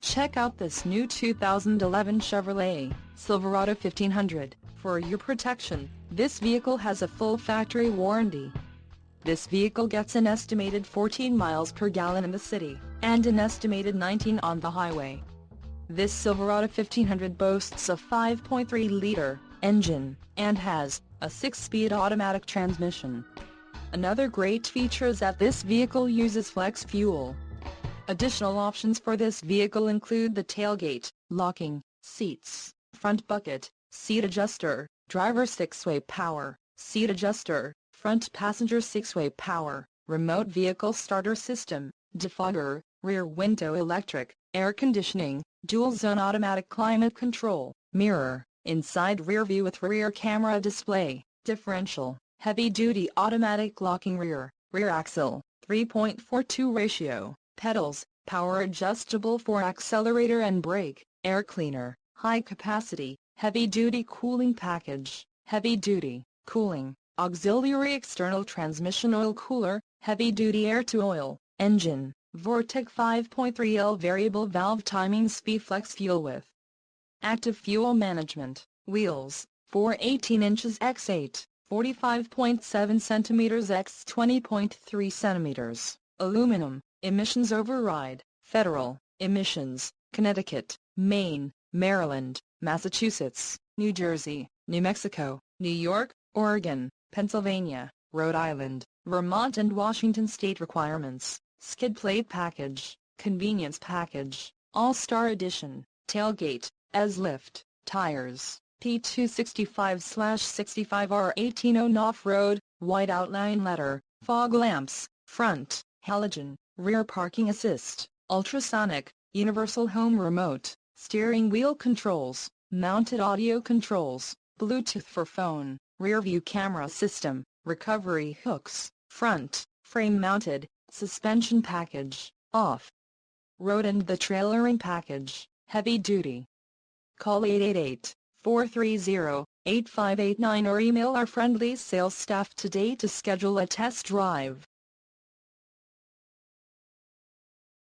Check out this new 2011 Chevrolet Silverado 1500. For your protection, this vehicle has a full factory warranty. This vehicle gets an estimated 14 miles per gallon in the city, and an estimated 19 on the highway. This Silverado 1500 boasts a 5.3-liter engine, and has a 6-speed automatic transmission. Another great feature is that this vehicle uses flex fuel. Additional options for this vehicle include the tailgate, locking, seats, front bucket, seat adjuster, driver 6-way power, seat adjuster, front passenger 6-way power, remote vehicle starter system, defogger, rear window electric, air conditioning, dual-zone automatic climate control, mirror, inside rear view with rear camera display, differential, heavy-duty automatic locking rear axle, 3.42 ratio, pedals, power adjustable for accelerator and brake, air cleaner, high-capacity, heavy-duty cooling package, heavy-duty, cooling, auxiliary external transmission oil cooler, heavy-duty air-to-oil, engine, Vortec 5.3L variable valve timing speed-flex fuel width. Active fuel management, wheels, 4 18 inches x 8, 45.7 cm x 20.3 cm, aluminum, emissions override, federal, emissions, Connecticut, Maine, Maryland, Massachusetts, New Jersey, New Mexico, New York, Oregon, Pennsylvania, Rhode Island, Vermont and Washington state requirements. Skid plate package, convenience package, All-Star Edition, tailgate, S-lift, tires, P265/65R18 off-road, white outline letter, fog lamps, front, halogen, rear parking assist, ultrasonic, universal home remote, steering wheel controls, mounted audio controls, Bluetooth for phone, rear view camera system, recovery hooks, front, frame mounted, suspension package, off-road and the trailering package, heavy duty. Call 888-430-8589 or email our friendly sales staff today to schedule a test drive.